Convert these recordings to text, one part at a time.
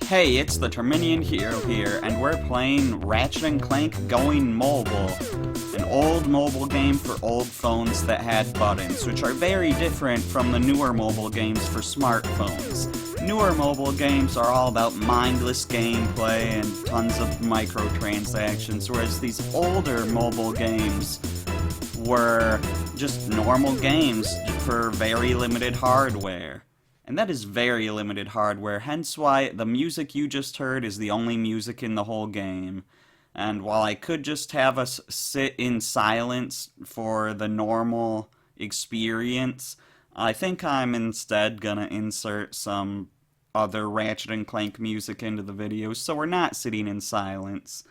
Hey, it's the Terminian Hero here, and we're playing Ratchet and Clank Going Mobile, an old mobile game for old phones that had buttons, which are very different from the newer mobile games for smartphones. Newer mobile games are all about mindless gameplay and tons of microtransactions, whereas these older mobile games were just normal games for very limited hardware. And that is very limited hardware, hence why the music you just heard is the only music in the whole game. And while I could just have us sit in silence for the normal experience, I think I'm instead gonna insert some other Ratchet and Clank music into the video, so we're not sitting in silence.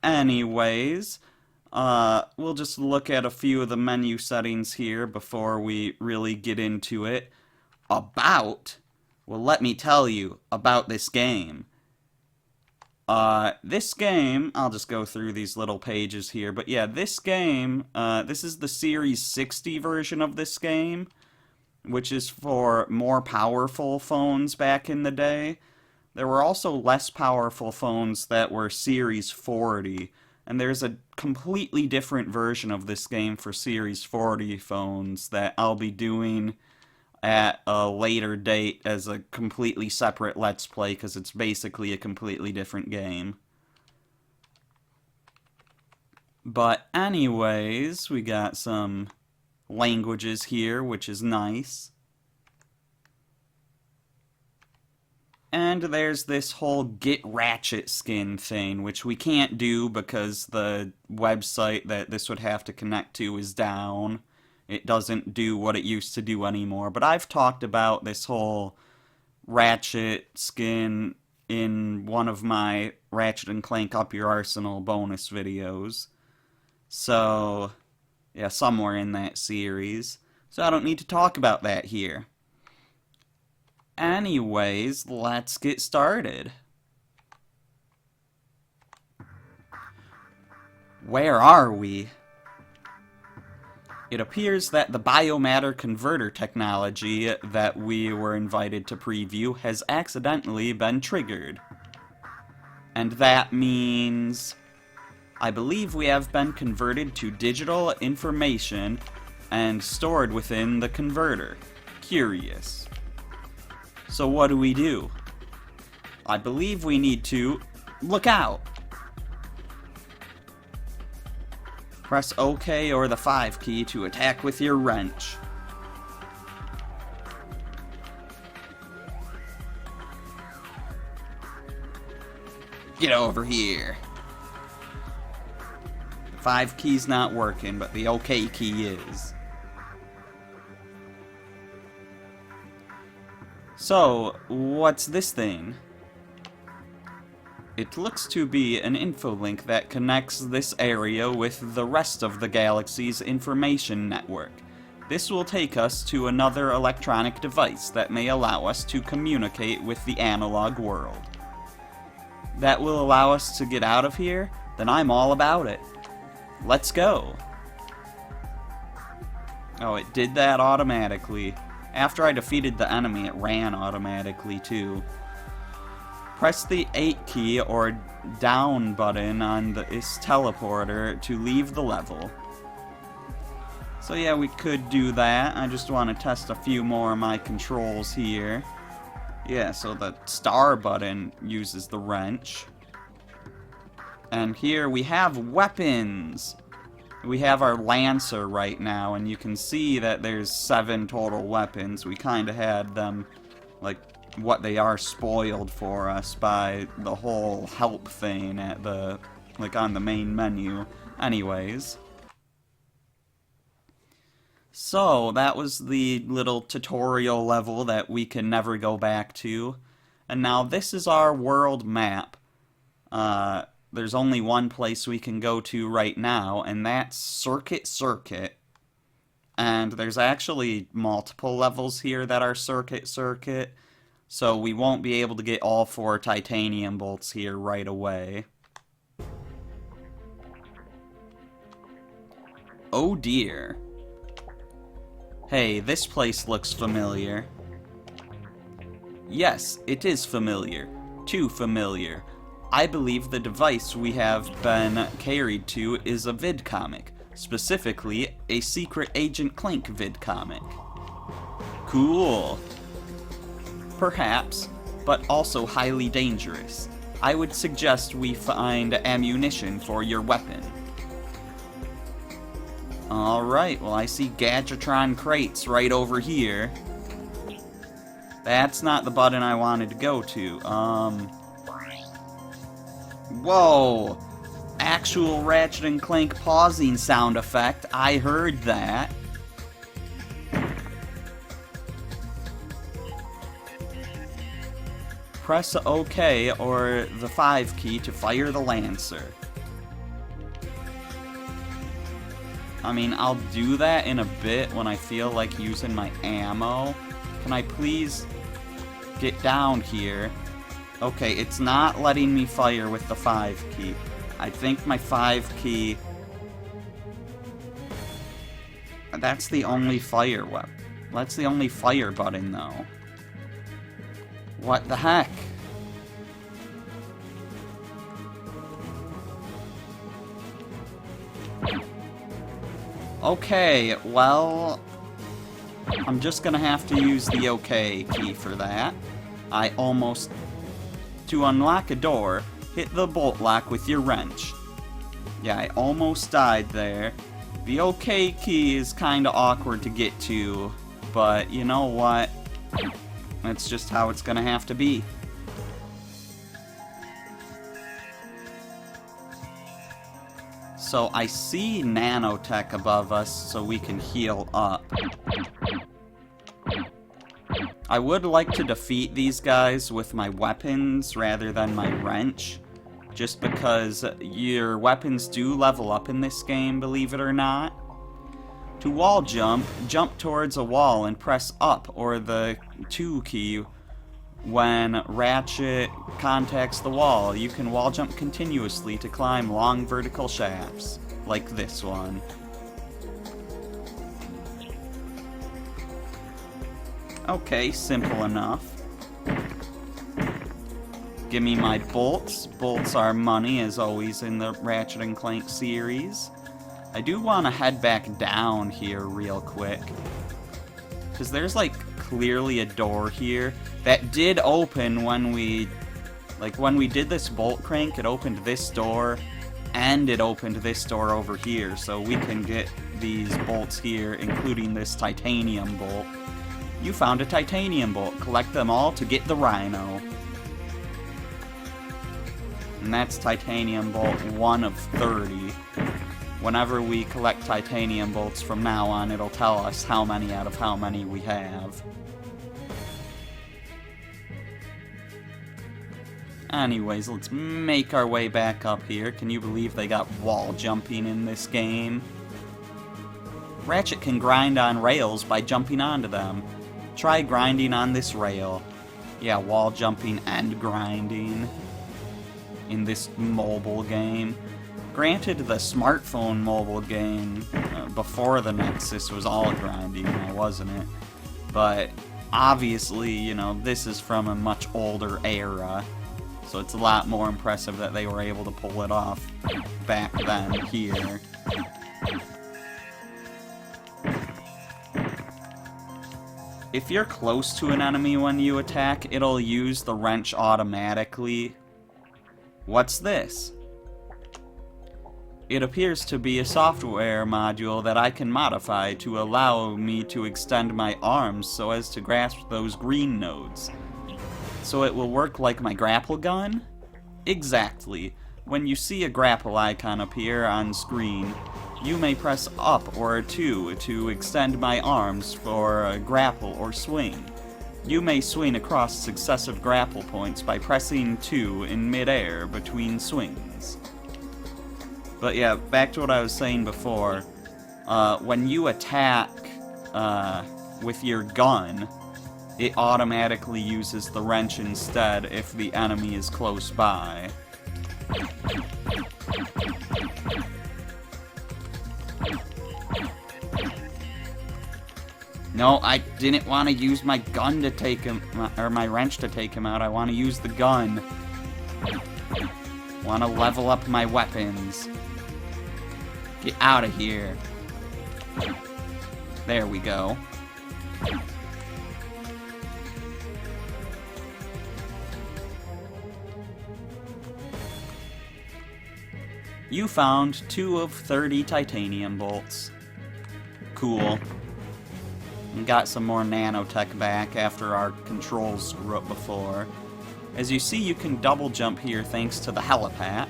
Anyways, we'll just look at a few of the menu settings here before we really get into it. Well, let me tell you about this game. This game, I'll just go through these little pages here, but yeah, this game, this is the Series 60 version of this game, which is for more powerful phones back in the day. There were also less powerful phones that were Series 40, and there's a completely different version of this game for Series 40 phones that I'll be doing at a later date as a completely separate Let's Play, because it's basically a completely different game. But anyways, we got some languages here, which is nice. And there's this whole Get Ratchet skin thing, which we can't do because the website that this would have to connect to is down. It doesn't do what it used to do anymore, but I've talked about this whole Ratchet skin in one of my Ratchet and Clank Up Your Arsenal bonus videos. So, yeah, somewhere in that series. So I don't need to talk about that here. Anyways, let's get started. Where are we? It appears that the biomatter converter technology that we were invited to preview has accidentally been triggered. And that means I believe we have been converted to digital information and stored within the converter. Curious. So what do? I believe we need to look out. Press OK or the 5 key to attack with your wrench. Get over here. The 5 key's not working, but the OK key is. So, what's this thing? It looks to be an infolink that connects this area with the rest of the galaxy's information network. This will take us to another electronic device that may allow us to communicate with the analog world. That will allow us to get out of here? Then I'm all about it. Let's go. Oh, it did that automatically. After I defeated the enemy, it ran automatically too. Press the 8 key or down button on this teleporter to leave the level. So yeah, we could do that. I just want to test a few more of my controls here. Yeah, so the star button uses the wrench. And here we have weapons. We have our Lancer right now, and you can see that there's 7 total weapons. We kind of had them, like, what they are spoiled for us by the whole help thing at the, like, on the main menu. Anyways. So, that was the little tutorial level that we can never go back to. And now this is our world map. There's only one place we can go to right now, and that's Circuit. And there's actually multiple levels here that are Circuit. So we won't be able to get all 4 titanium bolts here right away. Oh dear. Hey, this place looks familiar. Yes, it is familiar. Too familiar. I believe the device we have been carried to is a vidcomic. Specifically, a Secret Agent Clank vidcomic. Cool. Perhaps, but also highly dangerous. I would suggest we find ammunition for your weapon. Alright, well I see Gadgetron crates right over here. That's not the button I wanted to go to. Whoa! Actual Ratchet and Clank pausing sound effect. I heard that. Press OK or the 5 key to fire the Lancer. I mean, I'll do that in a bit when I feel like using my ammo. Can I please get down here? Okay, it's not letting me fire with the 5 key. I think my 5 key... That's the only fire weapon. That's the only fire button, though. What the heck? Okay, well... I'm just gonna have to use the OK key for that. To unlock a door, hit the bolt lock with your wrench. Yeah, I almost died there. The OK key is kinda awkward to get to, but you know what? That's just how it's gonna have to be. So I see nanotech above us, so we can heal up. I would like to defeat these guys with my weapons rather than my wrench, just because your weapons do level up in this game, believe it or not. To wall jump, jump towards a wall and press up or the 2 key when Ratchet contacts the wall. You can wall jump continuously to climb long vertical shafts, like this one. Okay, simple enough. Give me my bolts. Bolts are money, as always in the Ratchet and Clank series. I do want to head back down here real quick, because there's like clearly a door here that did open when we did this bolt crank. It opened this door and it opened this door over here, so we can get these bolts here, including this titanium bolt. You found a titanium bolt. Collect them all to get the Rhino. And that's titanium bolt 1 of 30. Whenever we collect titanium bolts from now on, it'll tell us how many out of how many we have. Anyways, let's make our way back up here. Can you believe they got wall jumping in this game? Ratchet can grind on rails by jumping onto them. Try grinding on this rail. Yeah, wall jumping and grinding in this mobile game. Granted, the smartphone mobile game before the Nexus was all grinding, wasn't it? But obviously, you know, this is from a much older era, so it's a lot more impressive that they were able to pull it off back then here. If you're close to an enemy when you attack, it'll use the wrench automatically. What's this? It appears to be a software module that I can modify to allow me to extend my arms so as to grasp those green nodes. So it will work like my grapple gun? Exactly. When you see a grapple icon appear on screen, you may press up or 2 to extend my arms for a grapple or swing. You may swing across successive grapple points by pressing 2 in midair between swings. But yeah, back to what I was saying before. When you attack with your gun, it automatically uses the wrench instead if the enemy is close by. No, I didn't want to use my gun to take him, or my wrench to take him out. I want to use the gun. Want to level up my weapons. Get out of here. There we go. You found 2 of 30 titanium bolts. Cool. And got some more nanotech back after our controls screw up before. As you see, you can double jump here thanks to the helipack.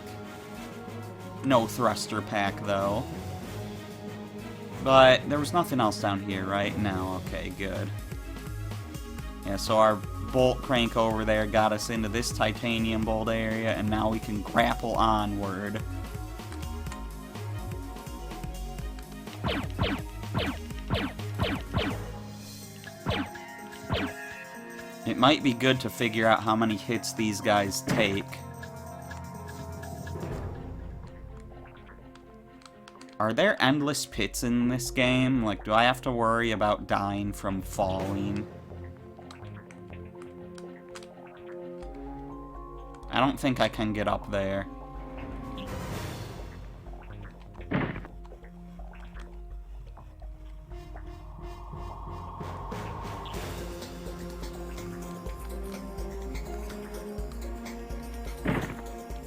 No thruster pack, though. But there was nothing else down here, right? No, okay, good. Yeah, so our bolt crank over there got us into this titanium bolt area, and now we can grapple onward. It might be good to figure out how many hits these guys take. Are there endless pits in this game? Like, do I have to worry about dying from falling? I don't think I can get up there.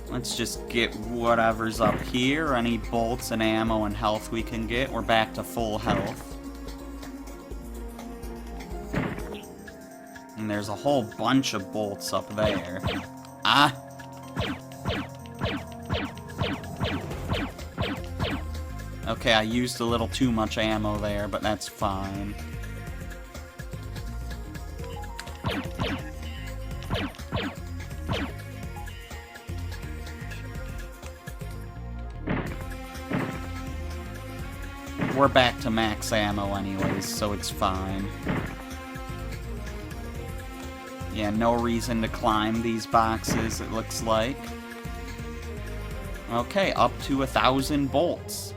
Let's just get whatever's up here. Any bolts and ammo and health we can get. We're back to full health. And there's a whole bunch of bolts up there. Ah! Okay, I used a little too much ammo there, but that's fine. We're back to max ammo anyways, so it's fine. Yeah, no reason to climb these boxes, it looks like. Okay, up to 1,000 bolts.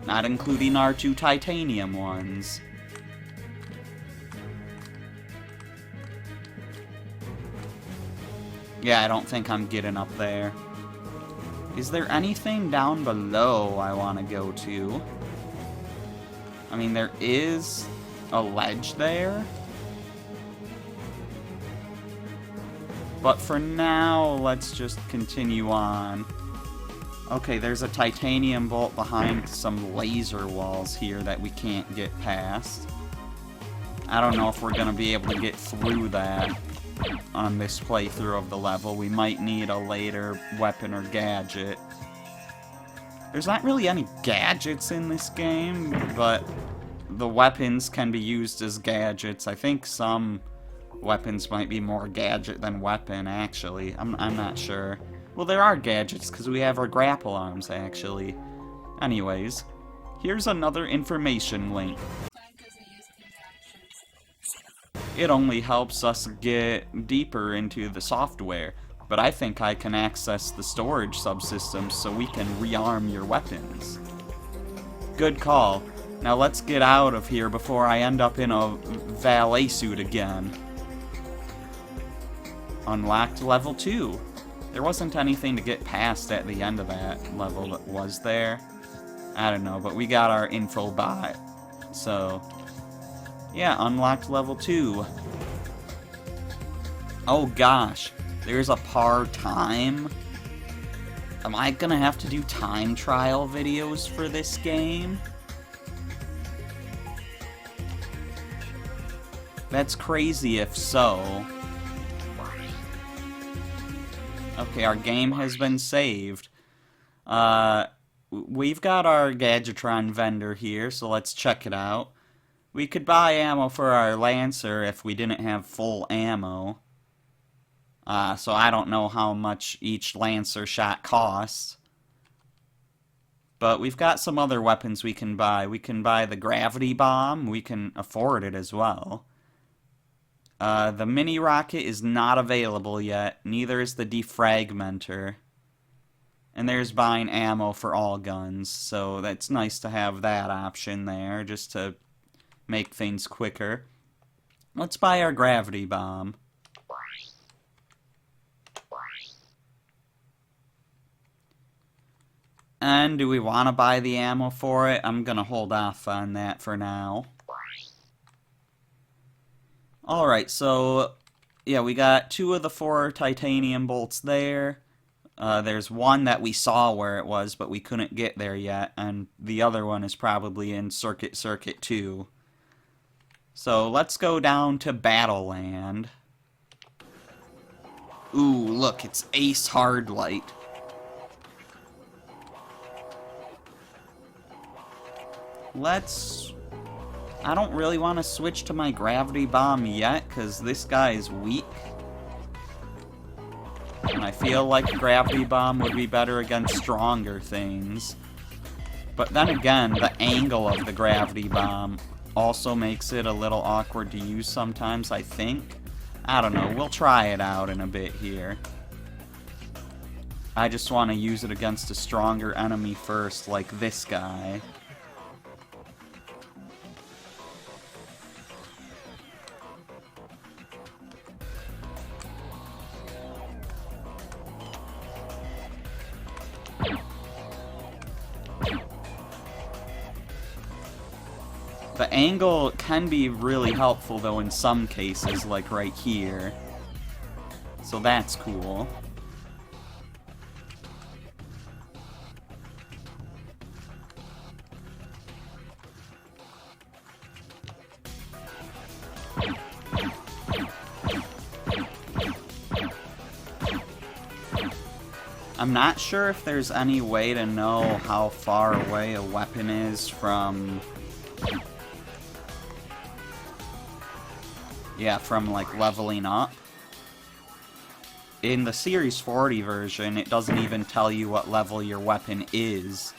Not including our 2 titanium ones. Yeah, I don't think I'm getting up there. Is there anything down below I want to go to? I mean, there is a ledge there. But for now, let's just continue on. Okay, there's a titanium bolt behind some laser walls here that we can't get past. I don't know if we're going to be able to get through that on this playthrough of the level. We might need a later weapon or gadget. There's not really any gadgets in this game, but the weapons can be used as gadgets. I think some weapons might be more gadget than weapon, actually. I'm not sure. Well, there are gadgets, because we have our grapple arms, actually. Anyways, here's another information link. It only helps us get deeper into the software, but I think I can access the storage subsystems so we can rearm your weapons. Good call. Now let's get out of here before I end up in a valet suit again. Unlocked level 2. There wasn't anything to get past at the end of that level, was there? I don't know, but we got our info bot. So, yeah, unlocked level 2. Oh gosh, there's a time. Am I gonna have to do time trial videos for this game? That's crazy if so. Okay, our game has been saved. We've got our Gadgetron vendor here, so let's check it out. We could buy ammo for our Lancer if we didn't have full ammo. So I don't know how much each Lancer shot costs. But we've got some other weapons we can buy. We can buy the gravity bomb. We can afford it as well. The mini rocket is not available yet. Neither is the defragmenter. And there's buying ammo for all guns. So that's nice to have that option there, just to make things quicker. Let's buy our gravity bomb. And do we want to buy the ammo for it? I'm gonna hold off on that for now. Alright, so yeah, we got 2 of the 4 titanium bolts there. There's one that we saw where it was, but we couldn't get there yet, and the other one is probably in Circuit 2. So let's go down to Battleland. Ooh, look, it's Ace Hardlight. I don't really want to switch to my gravity bomb yet, because this guy is weak. And I feel like gravity bomb would be better against stronger things. But then again, the angle of the gravity bomb also makes it a little awkward to use sometimes, I think. I don't know, we'll try it out in a bit here. I just want to use it against a stronger enemy first, like this guy. The angle can be really helpful, though, in some cases, like right here. So that's cool. I'm not sure if there's any way to know how far away a weapon is from... yeah, from, like, leveling up. In the Series 40 version, it doesn't even tell you what level your weapon is.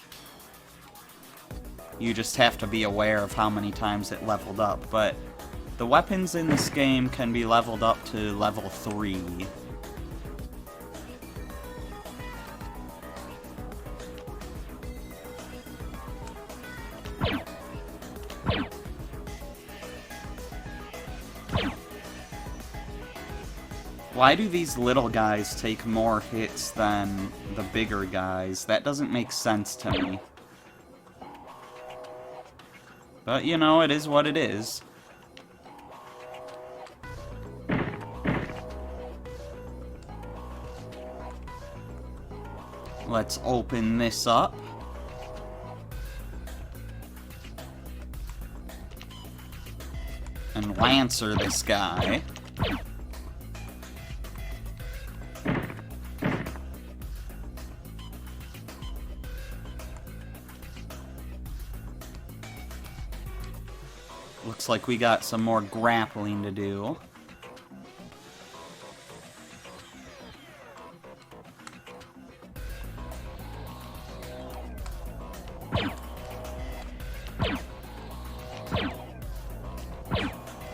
You just have to be aware of how many times it leveled up. But the weapons in this game can be leveled up to level 3. Why do these little guys take more hits than the bigger guys? That doesn't make sense to me. But, you know, it is what it is. Let's open this up. And Lancer this guy. Looks like we got some more grappling to do.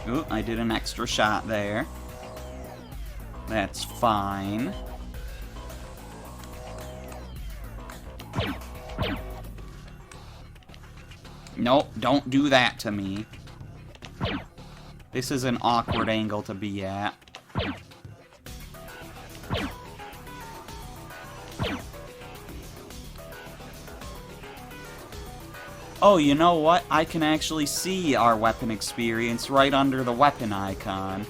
Ooh, I did an extra shot there. That's fine. Nope, don't do that to me. This is an awkward angle to be at. Oh, you know what? I can actually see our weapon experience right under the weapon icon.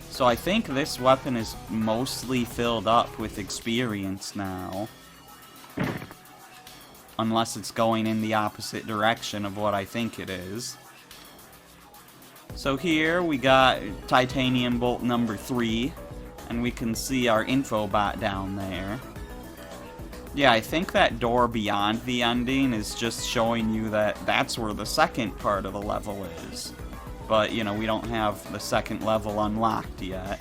So I think this weapon is mostly filled up with experience now. Unless it's going in the opposite direction of what I think it is. So here we got titanium bolt number 3, and we can see our info bot down there. Yeah, I think that door beyond the ending is just showing you that that's where the second part of the level is. But, you know, we don't have the second level unlocked yet.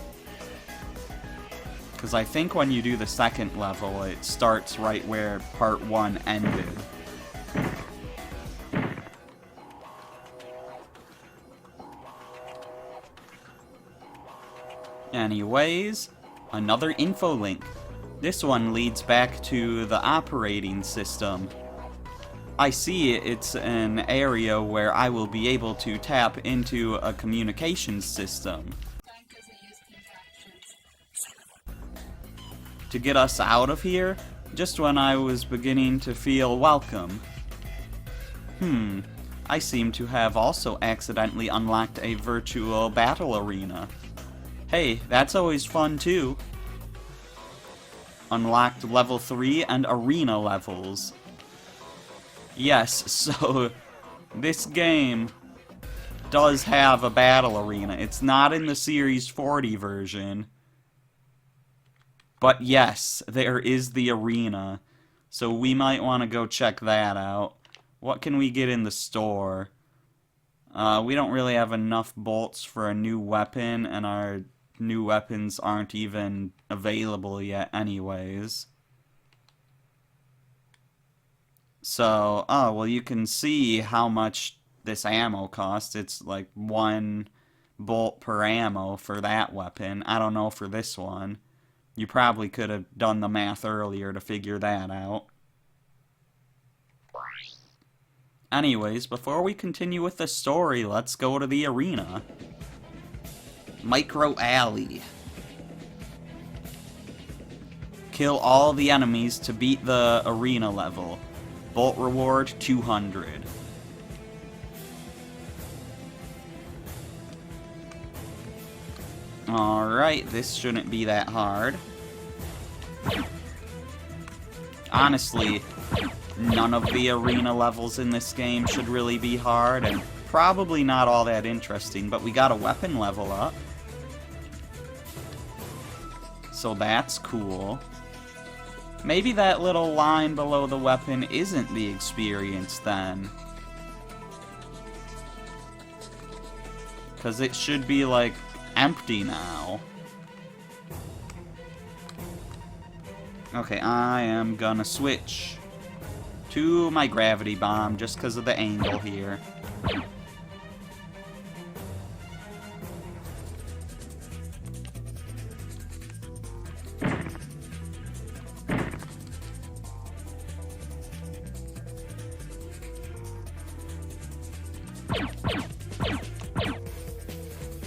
Because I think when you do the second level, it starts right where part 1 ended. Anyways, another info link. This one leads back to the operating system. I see it's an area where I will be able to tap into a communications system to get us out of here, just when I was beginning to feel welcome. I seem to have also accidentally unlocked a virtual battle arena. Hey, that's always fun too. Unlocked level 3 and arena levels. Yes, so this game does have a battle arena. It's not in the Series 40 version. But yes, there is the arena. So we might want to go check that out. What can we get in the store? We don't really have enough bolts for a new weapon, and our new weapons aren't even available yet anyways. So, oh, well, you can see how much this ammo costs. It's like 1 bolt per ammo for that weapon. I don't know for this one. You probably could have done the math earlier to figure that out. Anyways, before we continue with the story, let's go to the arena. Micro Alley. Kill all the enemies to beat the arena level. Bolt reward 200. Alright, this shouldn't be that hard. Honestly, none of the arena levels in this game should really be hard, and probably not all that interesting, but we got a weapon level up. So that's cool. Maybe that little line below the weapon isn't the experience then. Because it should be, like, empty now. Okay, I am gonna switch to my gravity bomb just because of the angle here.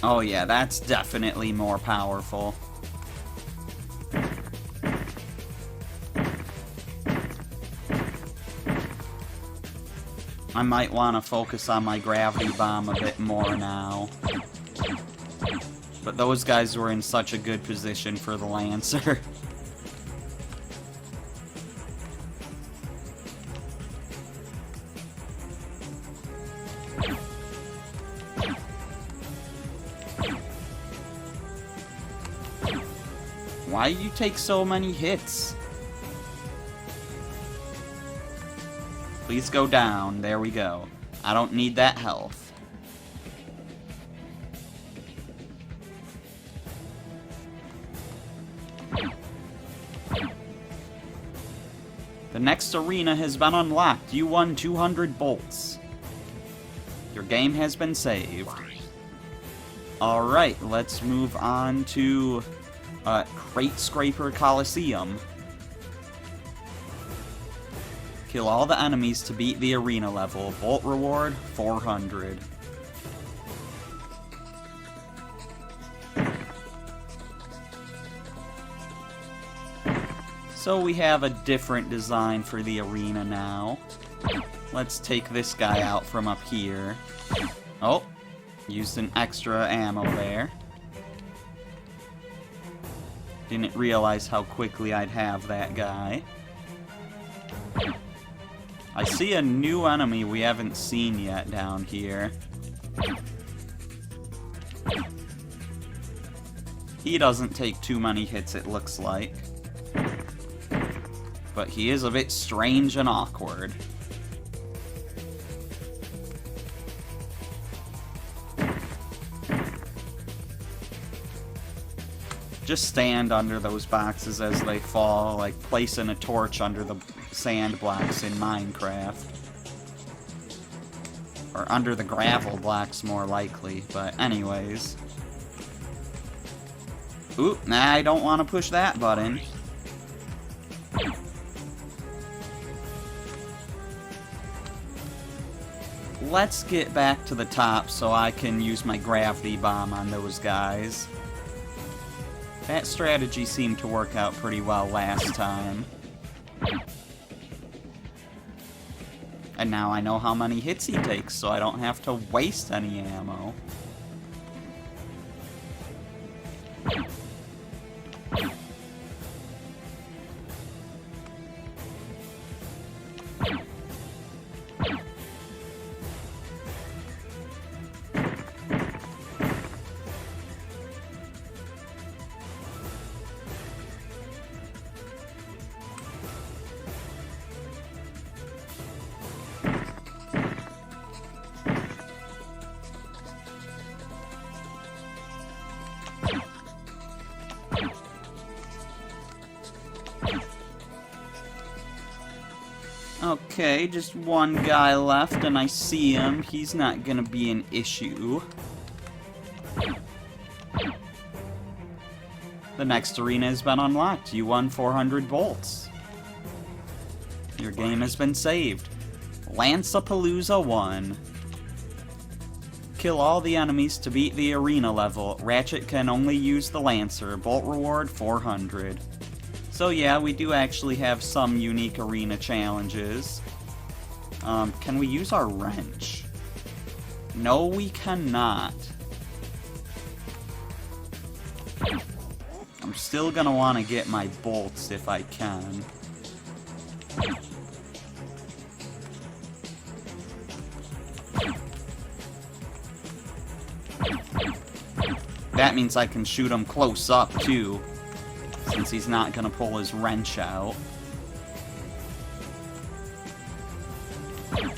Oh yeah, that's definitely more powerful. I might want to focus on my gravity bomb a bit more now. But those guys were in such a good position for the Lancer. Why do you take so many hits? Please go down. There we go. I don't need that health. The next arena has been unlocked. You won 200 bolts. Your game has been saved. Alright, let's move on to Crate Scraper Coliseum. Kill all the enemies to beat the arena level. Bolt reward, 400. So we have a different design for the arena now. Let's take this guy out from up here. Oh, used an extra ammo there. Didn't realize how quickly I'd have that guy. I see a new enemy we haven't seen yet down here. He doesn't take too many hits, it looks like. But he is a bit strange and awkward. Just stand under those boxes as they fall, like placing a torch under the sand blocks in Minecraft. Or under the gravel blocks, more likely, but anyways. Ooh, nah, I don't want to push that button. let's get back to the top so I can use my gravity bomb on those guys. That strategy seemed to work out pretty well last time. And now I know how many hits he takes, so I don't have to waste any ammo. Okay, just one guy left, and I see him. He's not gonna be an issue. The next arena has been unlocked. You won 400 bolts. Your game has been saved. Lance-A-Palooza 1. Kill all the enemies to beat the arena level. Ratchet can only use the Lancer. Bolt reward 400. So yeah, we do actually have some unique arena challenges. Can we use our wrench? No, we cannot. I'm still gonna want to get my bolts if I can. That means I can shoot him close up, too, since he's not gonna pull his wrench out.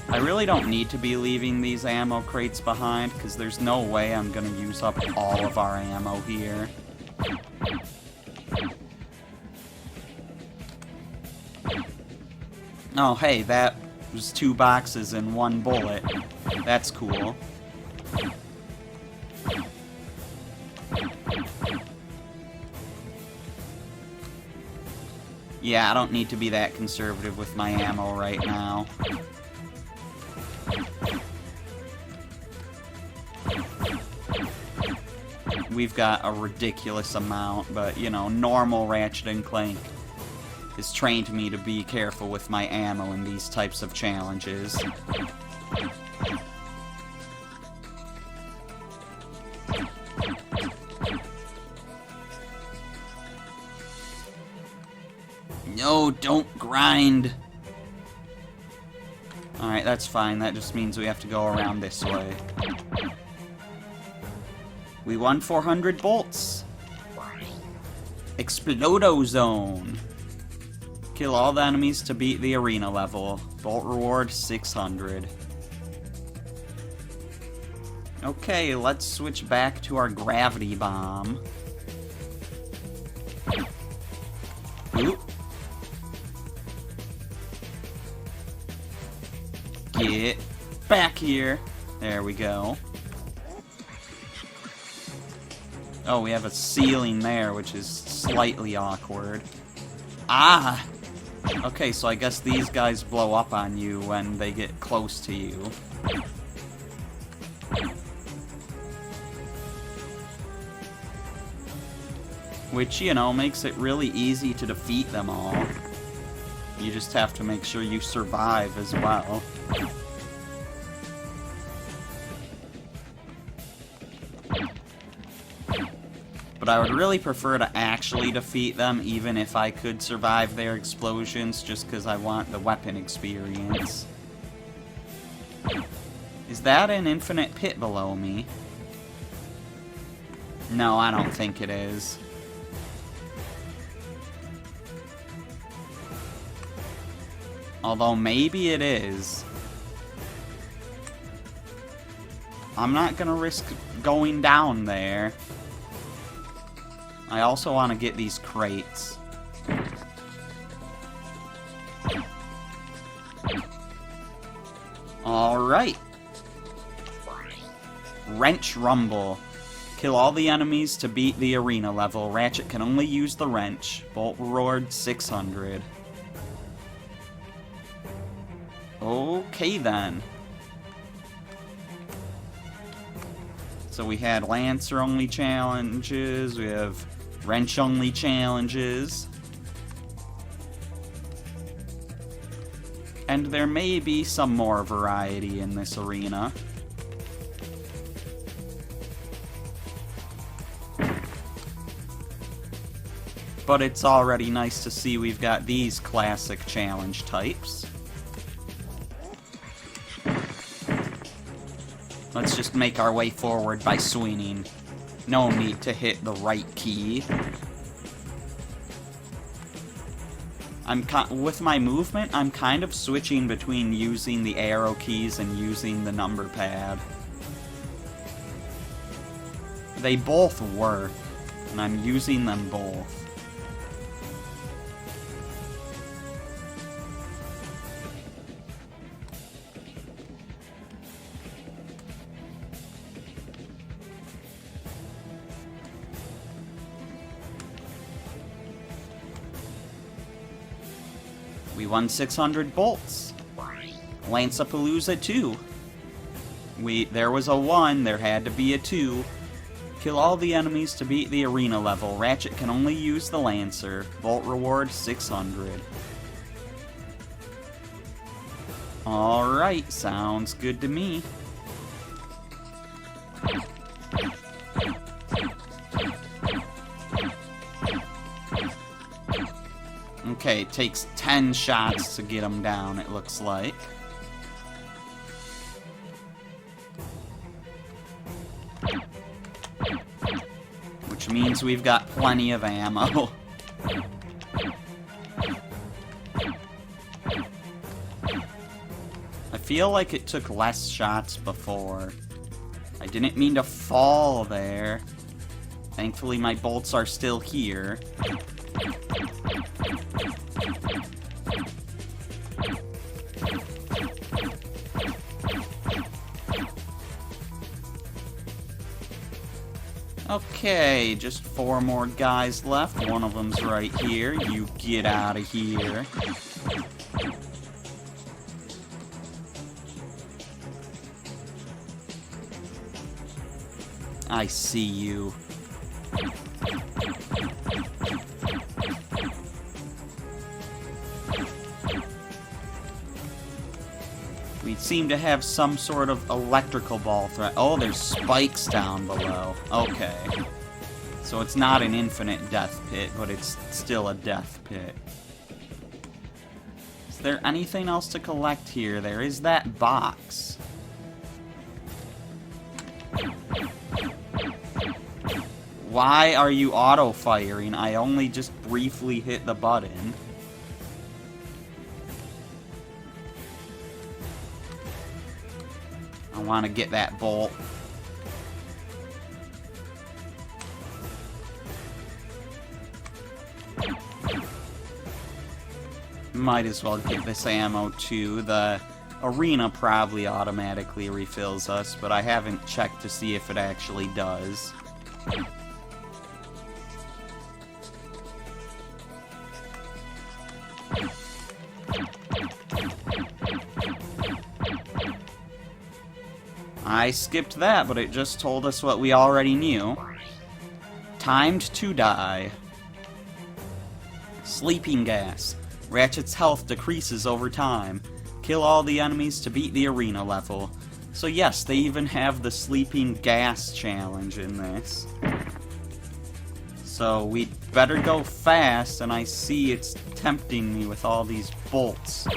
I really don't need to be leaving these ammo crates behind, because there's no way I'm gonna use up all of our ammo here. Oh, hey, that was 2 boxes and 1 bullet. That's cool. Yeah, I don't need to be that conservative with my ammo right now. We've got a ridiculous amount, but, you know, normal Ratchet and Clank has trained me to be careful with my ammo in these types of challenges. No, don't grind. Alright, that's fine. That just means we have to go around this way. We won 400 bolts. Explodo Zone. Kill all the enemies to beat the arena level. Bolt reward 600. Okay, let's switch back to our gravity bomb. Oop. Get back here. There we go. Oh, we have a ceiling there, which is slightly awkward. Ah! Okay, so I guess these guys blow up on you when they get close to you. Which, you know, makes it really easy to defeat them all. You just have to make sure you survive as well. But I would really prefer to actually defeat them, even if I could survive their explosions, just because I want the weapon experience. Is that an infinite pit below me? No, I don't think it is. Although maybe it is. I'm not gonna risk going down there. I also want to get these crates. Alright. Wrench Rumble. Kill all the enemies to beat the arena level. Ratchet can only use the wrench. Bolt reward 600. Okay then. So we had Lancer-only challenges, we have Wrench-only challenges. And there may be some more variety in this arena. But it's already nice to see we've got these classic challenge types. Let's just make our way forward by swinging. No need to hit the right key. With my movement, I'm kind of switching between using the arrow keys and using the number pad. They both work, and I'm using them both. We won 600 bolts. Lance-A-Palooza 2. There was a 1, there had to be a 2. Kill all the enemies to beat the arena level. Ratchet can only use the Lancer. Bolt reward 600. Alright, sounds good to me. Okay, it takes 10 shots to get him down, it looks like. Which means we've got plenty of ammo. I feel like it took less shots before. I didn't mean to fall there. Thankfully, my bolts are still here. Okay, just 4 more guys left. One of them's right here. You get out of here. I see you. We seem to have some sort of electrical ball threat. Oh, there's spikes down below. Okay. So it's not an infinite death pit, but it's still a death pit. Is there anything else to collect here? There is that box. Why are you auto-firing? I only just briefly hit the button. I want to get that bolt. Might as well get this ammo too. The arena probably automatically refills us, but I haven't checked to see if it actually does. I skipped that, but it just told us what we already knew. Timed to die. Sleeping gas. Ratchet's health decreases over time. Kill all the enemies to beat the arena level. So yes, they even have the sleeping gas challenge in this. So we'd better go fast, and I see it's tempting me with all these bolts.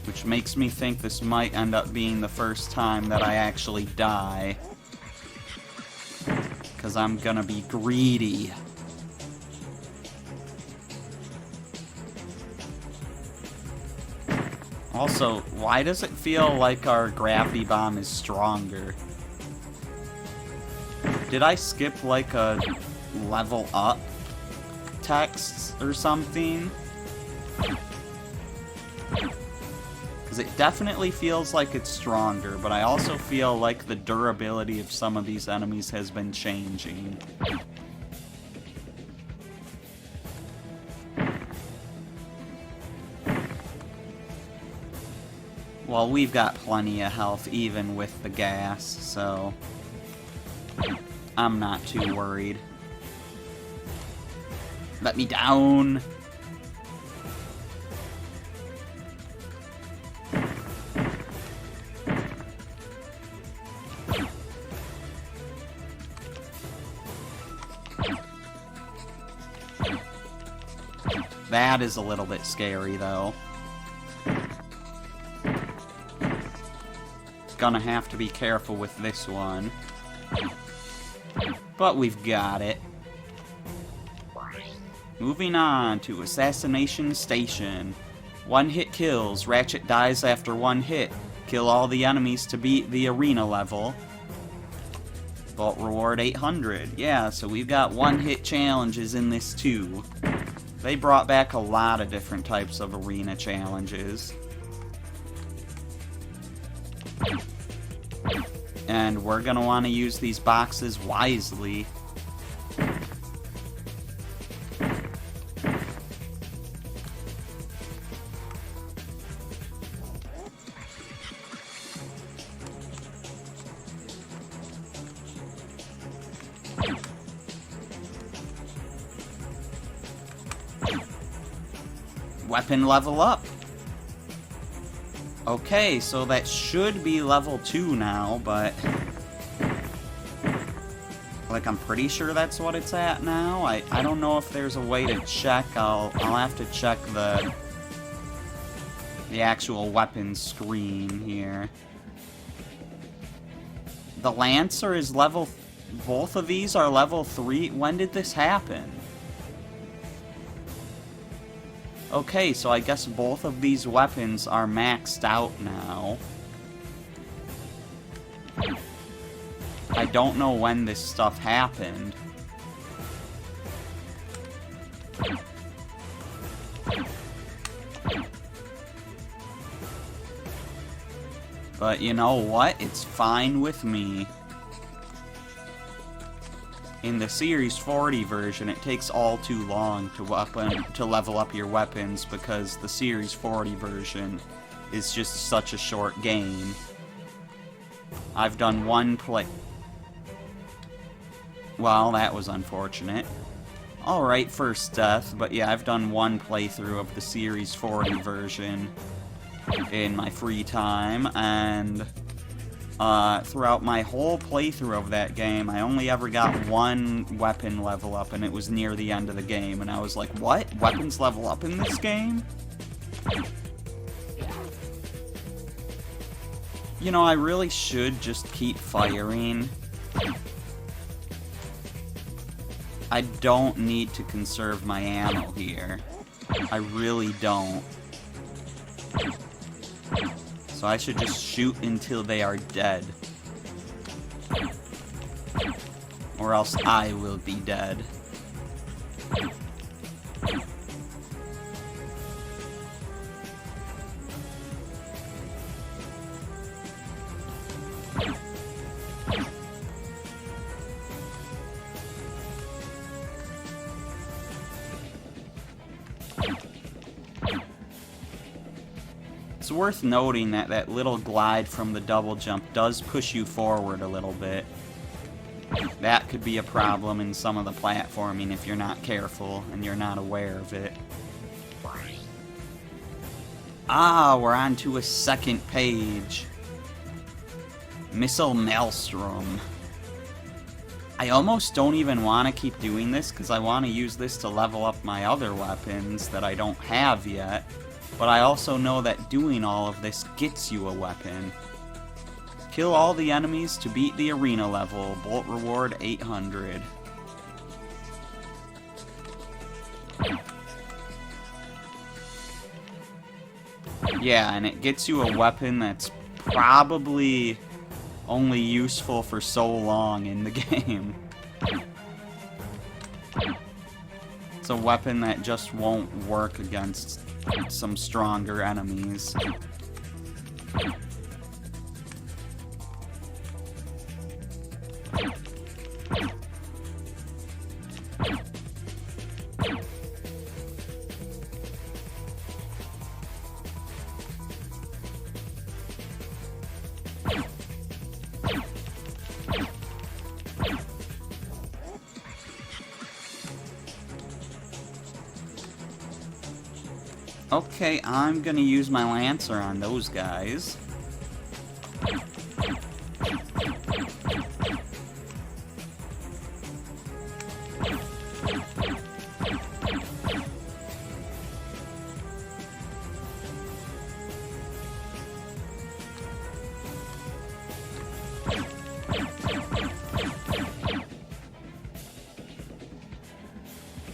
Which makes me think this might end up being the first time that I actually die. Because I'm gonna be greedy. Also, why does it feel like our gravity bomb is stronger? Did I skip like a level up text or something? Because it definitely feels like it's stronger, but I also feel like the durability of some of these enemies has been changing. Well, we've got plenty of health even with the gas, so I'm not too worried. Let me down. That is a little bit scary, though. Gonna have to be careful with this one. But we've got it. Moving on to Assassination Station. 1 hit kills. Ratchet dies after 1 hit. Kill all the enemies to beat the arena level. Vault reward 800. Yeah, so we've got 1 hit challenges in this too. They brought back a lot of different types of arena challenges. And we're gonna want to use these boxes wisely. Weapon level up. Okay, so that should be level 2 now, but like I'm pretty sure that's what it's at now. I don't know if there's a way to check. I'll have to check the actual weapon screen here. The Lancer is level... Both of these are level 3? When did this happen? Okay, so I guess both of these weapons are maxed out now. I don't know when this stuff happened. But you know what? It's fine with me. In the Series 40 version, it takes all too long to level up your weapons because the Series 40 version is just such a short game. I've done 1 play... Well, that was unfortunate. Alright, first death, but yeah, I've done 1 playthrough of the Series 40 version in my free time, and throughout my whole playthrough of that game, I only ever got 1 weapon level up, and it was near the end of the game, and I was like, what? Weapons level up in this game? You know, I really should just keep firing. I don't need to conserve my ammo here. I really don't. So I should just shoot until they are dead. Or else I will be dead. It's worth noting that that little glide from the double jump does push you forward a little bit. That could be a problem in some of the platforming if you're not careful and you're not aware of it. Ah, we're on to a second page. Missile Maelstrom. I almost don't even want to keep doing this because I want to use this to level up my other weapons that I don't have yet. But I also know that doing all of this gets you a weapon. Kill all the enemies to beat the arena level. Bolt reward 800. Yeah, and it gets you a weapon that's probably only useful for so long in the game. It's a weapon that just won't work against some stronger enemies. Okay, I'm gonna use my Lancer on those guys.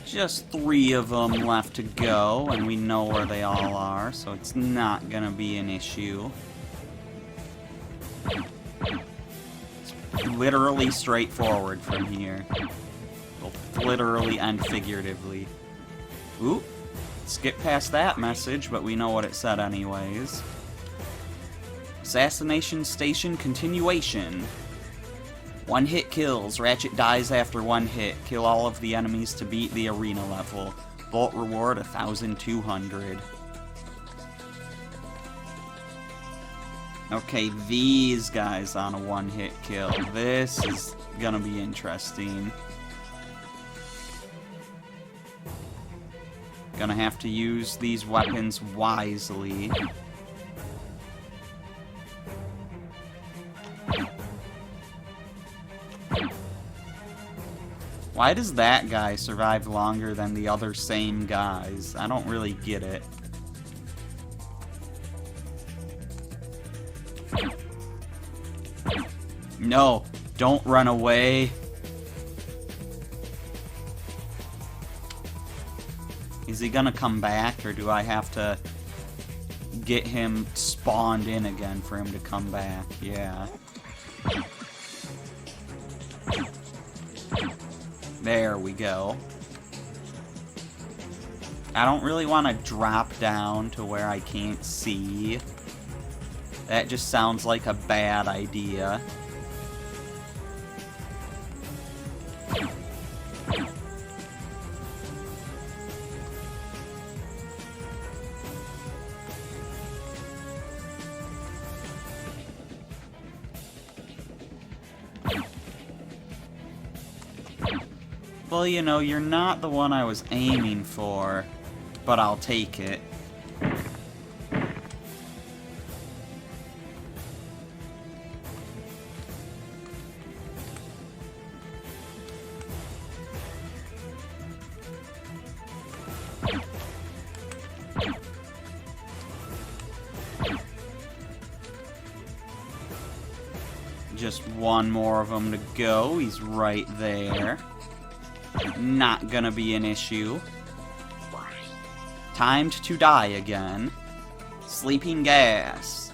Just 3 of them left to go, and we know where they all are, so it's not gonna be an issue. It's literally straightforward from here. Both literally and figuratively. Ooh, skip past that message, but we know what it said anyways. Assassination Station Continuation. 1 hit kills. Ratchet dies after 1 hit. Kill all of the enemies to beat the arena level. Bolt reward 1,200. Okay, these guys on a 1 hit kill. This is gonna be interesting. Gonna have to use these weapons wisely. Why does that guy survive longer than the other same guys? I don't really get it. No, don't run away. Is he gonna come back, or do I have to get him spawned in again for him to come back? Yeah. There we go. I don't really want to drop down to where I can't see. That just sounds like a bad idea. Well, you know, you're not the one I was aiming for, but I'll take it. Just 1 more of them to go. He's right there. Not gonna be an issue. Timed to die again. Sleeping gas.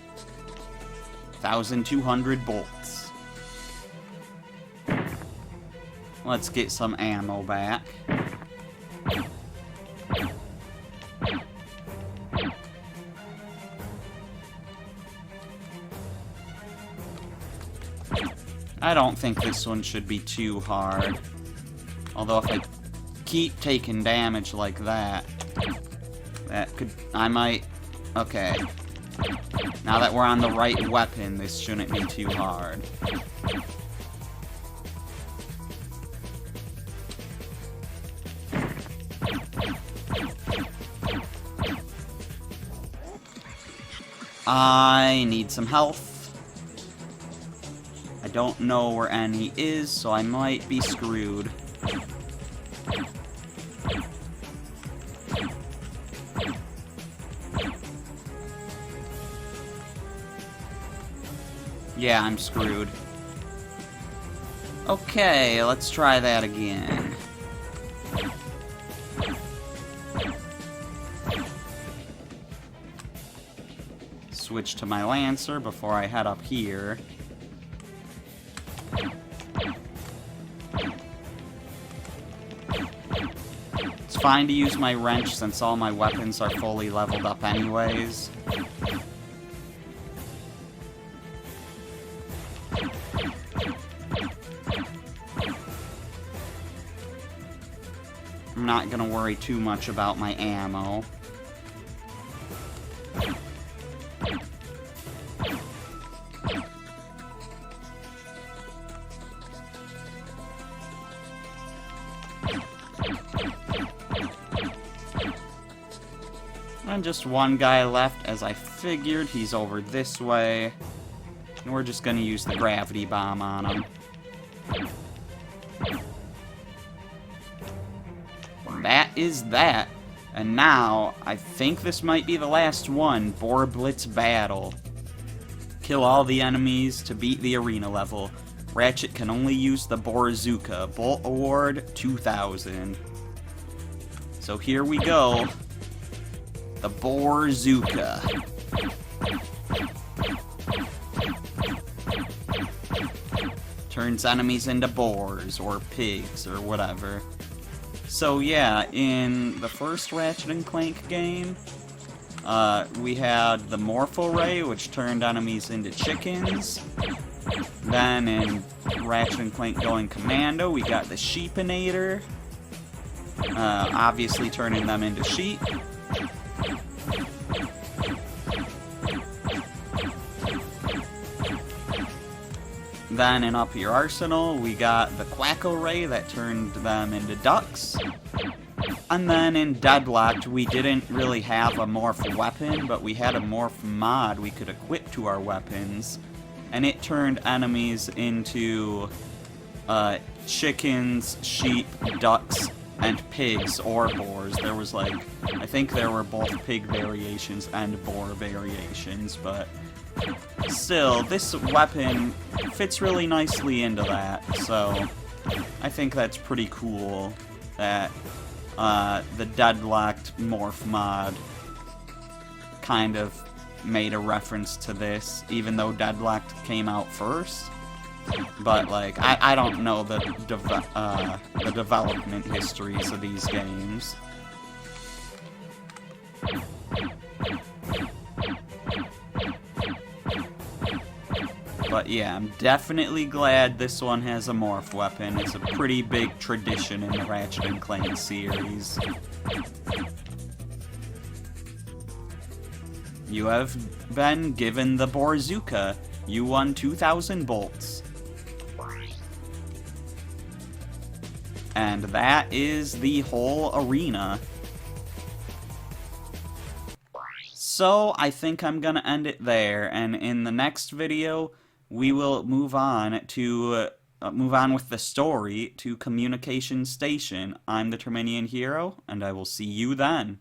1,200 bolts. Let's get some ammo back. I don't think this one should be too hard. Although if I keep taking damage like that, I might... Okay. Now that we're on the right weapon, this shouldn't be too hard. I need some health. I don't know where any is, so I might be screwed. Yeah, I'm screwed. Okay, let's try that again. Switch to my Lancer before I head up here. It's fine to use my wrench since all my weapons are fully leveled up anyways. I'm not gonna worry too much about my ammo. And just one guy left, as I figured. He's over this way. And we're just gonna use the gravity bomb on him. That is that. And now, I think this might be the last one. Boar Blitz Battle. Kill all the enemies to beat the arena level. Ratchet can only use the Borzooka. Bolt Award 2000. So here we go. The Borzooka. Turns enemies into boars or pigs or whatever. So yeah, in the first Ratchet and Clank game, we had the Morpho Ray, which turned enemies into chickens. Then in Ratchet and Clank Going Commando, we got the Sheepinator, obviously turning them into sheep. Then in Up Your Arsenal, we got the Quacko Ray that turned them into ducks. And then in Deadlocked, we didn't really have a morph weapon, but we had a morph mod we could equip to our weapons. And it turned enemies into chickens, sheep, ducks, and pigs or boars. There was like, I think there were both pig variations and boar variations, but still, this weapon fits really nicely into that, so I think that's pretty cool that the Deadlocked morph mod kind of made a reference to this, even though Deadlocked came out first. But, like, I don't know the development histories of these games. But yeah, I'm definitely glad this one has a morph weapon. It's a pretty big tradition in the Ratchet and Clank series. You have been given the Borzooka. You won 2,000 bolts. And that is the whole arena. So, I think I'm gonna end it there, and in the next video, we will move on with the story to Communication Station. I'm the Terminian Hero, and I will see you then.